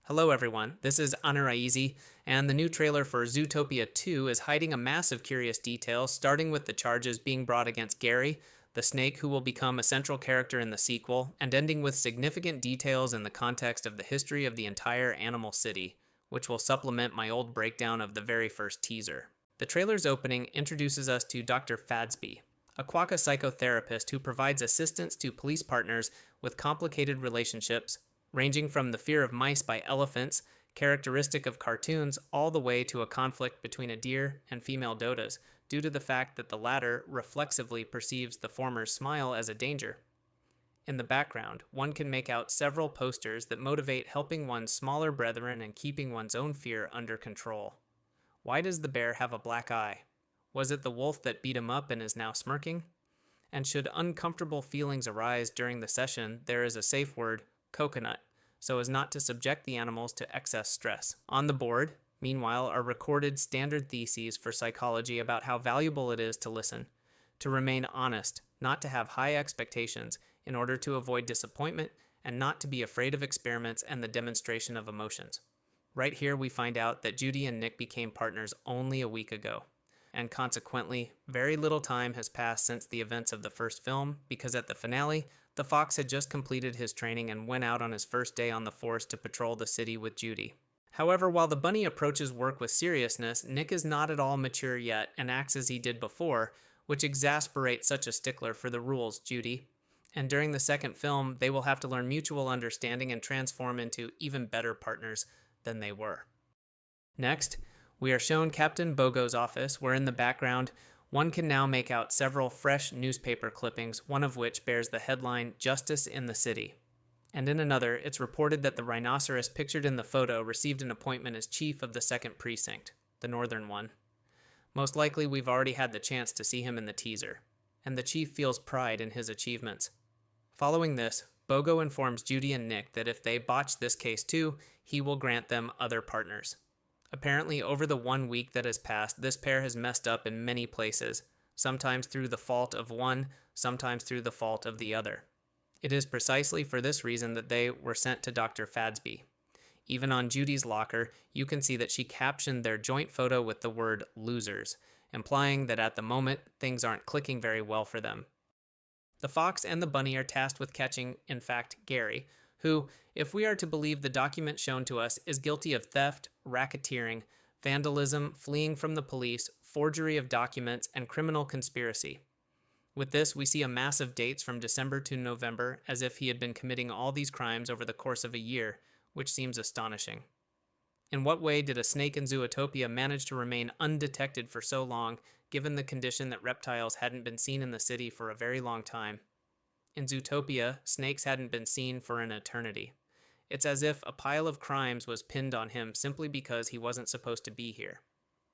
Hello everyone, this is Anuraizi, and the new trailer for Zootopia 2 is hiding a massive curious detail, starting with the charges being brought against Gary, the snake who will become a central character in the sequel, and ending with significant details in the context of the history of the entire animal city, which will supplement my old breakdown of the very first teaser. The trailer's opening introduces us to Dr. Fazby, a quokka psychotherapist who provides assistance to police partners with complicated relationships, ranging from the fear of mice by elephants, characteristic of cartoons, all the way to a conflict between a deer and female dodas, due to the fact that the latter reflexively perceives the former's smile as a danger. In the background, one can make out several posters that motivate helping one's smaller brethren and keeping one's own fear under control. Why does the bear have a black eye? Was it the wolf that beat him up and is now smirking? And should uncomfortable feelings arise during the session, there is a safe word, coconut, so as not to subject the animals to excess stress. On the board, meanwhile, are recorded standard theses for psychology about how valuable it is to listen, to remain honest, not to have high expectations in order to avoid disappointment, and not to be afraid of experiments and the demonstration of emotions. Right here we find out that Judy and Nick became partners only a week ago, and consequently, very little time has passed since the events of the first film, because at the finale, the fox had just completed his training and went out on his first day on the force to patrol the city with Judy. However, while the bunny approaches work with seriousness, Nick is not at all mature yet and acts as he did before, which exasperates such a stickler for the rules, Judy. And during the second film, they will have to learn mutual understanding and transform into even better partners than they were. Next, we are shown Captain Bogo's office, where in the background, one can now make out several fresh newspaper clippings, one of which bears the headline, Justice in the City. And in another, it's reported that the rhinoceros pictured in the photo received an appointment as chief of the 2nd Precinct, the northern one. Most likely we've already had the chance to see him in the teaser, and the chief feels pride in his achievements. Following this, Bogo informs Judy and Nick that if they botch this case too, he will grant them other partners. Apparently, over the 1 week that has passed, this pair has messed up in many places, sometimes through the fault of one, sometimes through the fault of the other. It is precisely for this reason that they were sent to Dr. Fazby. Even on Judy's locker, you can see that she captioned their joint photo with the word losers, implying that at the moment, things aren't clicking very well for them. The fox and the bunny are tasked with catching, in fact, Gary, who, if we are to believe the document shown to us, is guilty of theft, racketeering, vandalism, fleeing from the police, forgery of documents, and criminal conspiracy. With this, we see a mass of dates from December to November, as if he had been committing all these crimes over the course of a year, which seems astonishing. In what way did a snake in Zootopia manage to remain undetected for so long, given the condition that reptiles hadn't been seen in the city for a very long time? In Zootopia, snakes hadn't been seen for an eternity. It's as if a pile of crimes was pinned on him simply because he wasn't supposed to be here.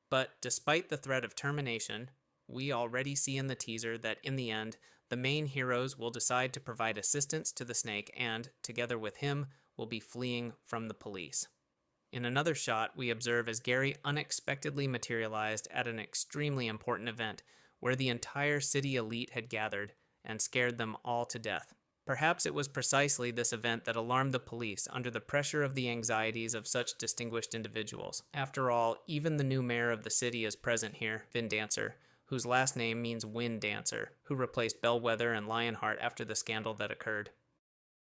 But despite the threat of termination, we already see in the teaser that in the end, the main heroes will decide to provide assistance to the snake and, together with him, will be fleeing from the police. In another shot, we observe as Gary unexpectedly materialized at an extremely important event where the entire city elite had gathered and scared them all to death. Perhaps it was precisely this event that alarmed the police under the pressure of the anxieties of such distinguished individuals. After all, even the new mayor of the city is present here, Vin Dancer, whose last name means Wind Dancer, who replaced Bellwether and Lionheart after the scandal that occurred.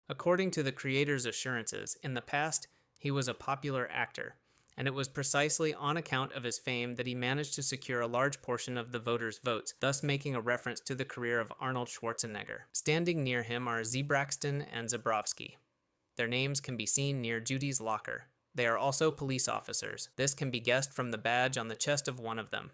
According to the creator's assurances, in the past, he was a popular actor, and it was precisely on account of his fame that he managed to secure a large portion of the voters' votes, thus making a reference to the career of Arnold Schwarzenegger. Standing near him are Zebraxton and Zabrowski. Their names can be seen near Judy's locker. They are also police officers. This can be guessed from the badge on the chest of one of them.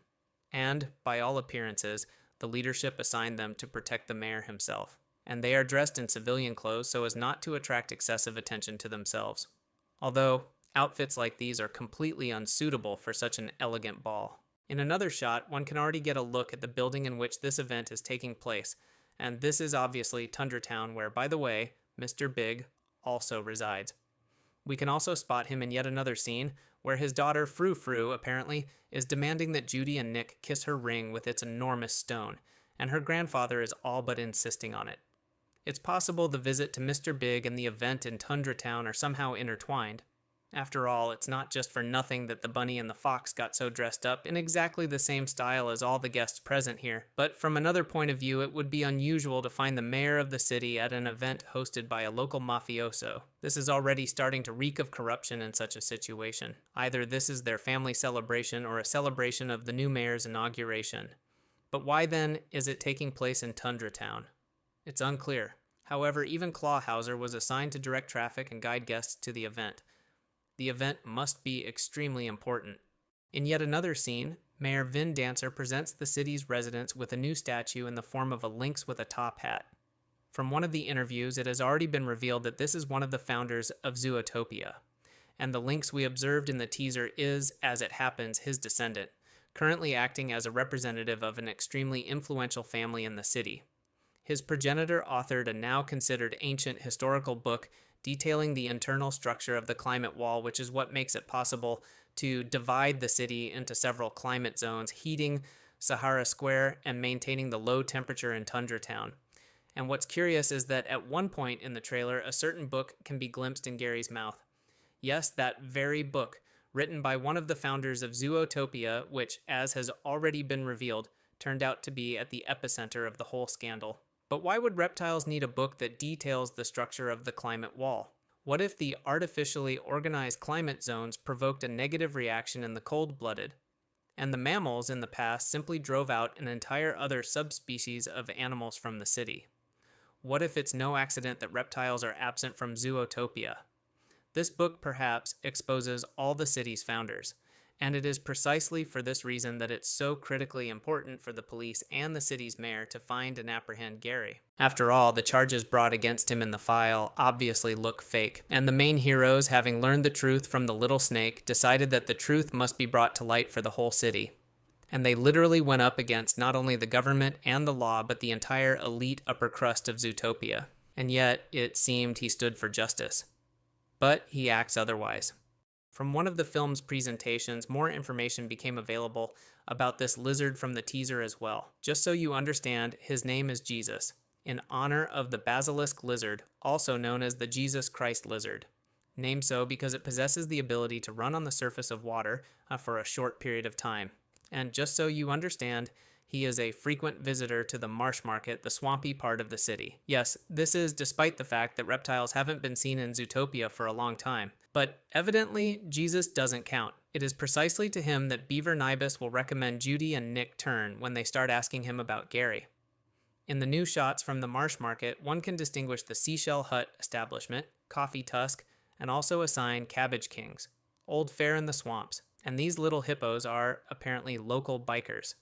And, by all appearances, the leadership assigned them to protect the mayor himself. And they are dressed in civilian clothes so as not to attract excessive attention to themselves. Although, outfits like these are completely unsuitable for such an elegant ball. In another shot, one can already get a look at the building in which this event is taking place, and this is obviously Tundra Town, where, by the way, Mr. Big also resides. We can also spot him in yet another scene, where his daughter Frou Frou, apparently, is demanding that Judy and Nick kiss her ring with its enormous stone, and her grandfather is all but insisting on it. It's possible the visit to Mr. Big and the event in Tundra Town are somehow intertwined. After all, it's not just for nothing that the bunny and the fox got so dressed up in exactly the same style as all the guests present here. But from another point of view, it would be unusual to find the mayor of the city at an event hosted by a local mafioso. This is already starting to reek of corruption in such a situation. Either this is their family celebration or a celebration of the new mayor's inauguration. But why then is it taking place in Tundra Town? It's unclear. However, even Clawhauser was assigned to direct traffic and guide guests to the event. The event must be extremely important. In yet another scene, Mayor Vin Dancer presents the city's residents with a new statue in the form of a lynx with a top hat. From one of the interviews, it has already been revealed that this is one of the founders of Zootopia, and the lynx we observed in the teaser is, as it happens, his descendant, currently acting as a representative of an extremely influential family in the city. His progenitor authored a now considered ancient historical book detailing the internal structure of the climate wall, which is what makes it possible to divide the city into several climate zones, heating Sahara Square and maintaining the low temperature in Tundra Town. And what's curious is that at one point in the trailer, a certain book can be glimpsed in Gary's mouth. Yes, that very book, written by one of the founders of Zootopia, which, as has already been revealed, turned out to be at the epicenter of the whole scandal. But why would reptiles need a book that details the structure of the climate wall? What if the artificially organized climate zones provoked a negative reaction in the cold-blooded, and the mammals in the past simply drove out an entire other subspecies of animals from the city? What if it's no accident that reptiles are absent from Zootopia? This book perhaps exposes all the city's founders, and it is precisely for this reason that it's so critically important for the police and the city's mayor to find and apprehend Gary. After all, the charges brought against him in the file obviously look fake, and the main heroes, having learned the truth from the little snake, decided that the truth must be brought to light for the whole city. And they literally went up against not only the government and the law, but the entire elite upper crust of Zootopia. And yet, it seemed he stood for justice. But he acts otherwise. From one of the film's presentations, more information became available about this lizard from the teaser as well. Just so you understand, his name is Jesus, in honor of the basilisk lizard, also known as the Jesus Christ lizard. Named so because it possesses the ability to run on the surface of water for a short period of time. And just so you understand, he is a frequent visitor to the Marsh Market, the swampy part of the city. Yes, this is despite the fact that reptiles haven't been seen in Zootopia for a long time. But evidently, Jesus doesn't count. It is precisely to him that Beaver Nibus will recommend Judy and Nick turn when they start asking him about Gary. In the new shots from the Marsh Market, one can distinguish the Seashell Hut establishment, Coffee Tusk, and also a sign Cabbage Kings, Old Fare in the Swamps. And these little hippos are, apparently, local bikers.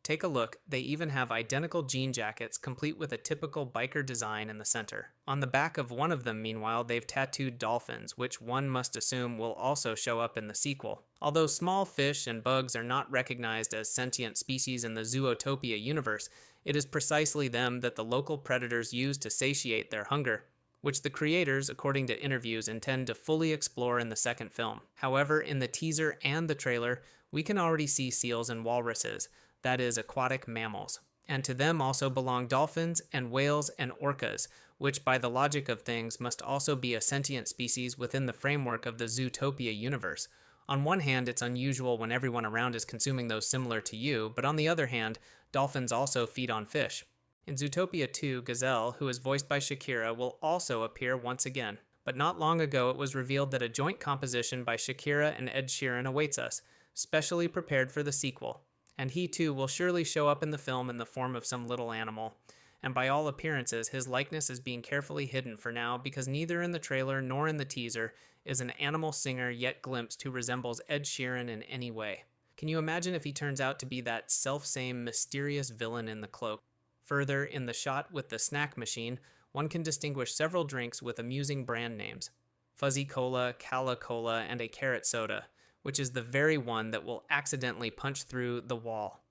Take a look, they even have identical jean jackets complete with a typical biker design in the center. On the back of one of them, meanwhile, they've tattooed dolphins, which one must assume will also show up in the sequel. Although small fish and bugs are not recognized as sentient species in the Zootopia universe, it is precisely them that the local predators use to satiate their hunger, which the creators, according to interviews, intend to fully explore in the second film. However, in the teaser and the trailer, we can already see seals and walruses, that is, aquatic mammals. And to them also belong dolphins and whales and orcas, which by the logic of things must also be a sentient species within the framework of the Zootopia universe. On one hand, it's unusual when everyone around is consuming those similar to you, but on the other hand, dolphins also feed on fish. In Zootopia 2, Gazelle, who is voiced by Shakira, will also appear once again. But not long ago, it was revealed that a joint composition by Shakira and Ed Sheeran awaits us, specially prepared for the sequel. And he too will surely show up in the film in the form of some little animal. And by all appearances, his likeness is being carefully hidden for now because neither in the trailer nor in the teaser is an animal singer yet glimpsed who resembles Ed Sheeran in any way. Can you imagine if he turns out to be that self-same mysterious villain in the cloak? Further, in the shot with the snack machine, one can distinguish several drinks with amusing brand names. Fuzzy Cola, Cala Cola, and a carrot soda, which is the very one that will accidentally punch through the wall.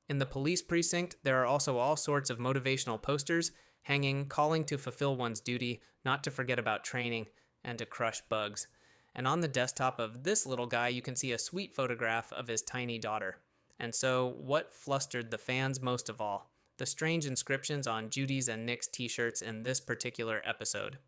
In the police precinct, there are also all sorts of motivational posters hanging, calling to fulfill one's duty, not to forget about training, and to crush bugs. And on the desktop of this little guy, you can see a sweet photograph of his tiny daughter. And so, what flustered the fans most of all? The strange inscriptions on Judy's and Nick's t-shirts in this particular episode.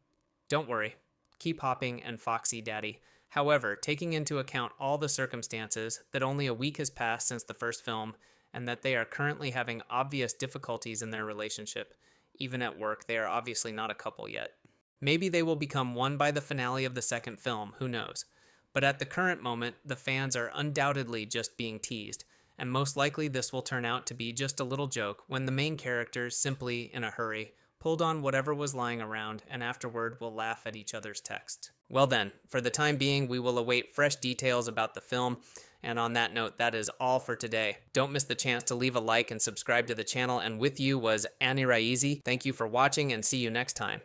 Don't worry. Keep hopping and foxy, Daddy. However, taking into account all the circumstances, that only a week has passed since the first film, and that they are currently having obvious difficulties in their relationship, even at work, they are obviously not a couple yet. Maybe they will become one by the finale of the second film, who knows? But at the current moment, the fans are undoubtedly just being teased, and most likely this will turn out to be just a little joke when the main characters, simply in a hurry, pulled on whatever was lying around and afterward will laugh at each other's text. Well then, for the time being, we will await fresh details about the film, and on that note, that is all for today. Don't miss the chance to leave a like and subscribe to the channel, and with you was Annie Raizi. Thank you for watching, and see you next time.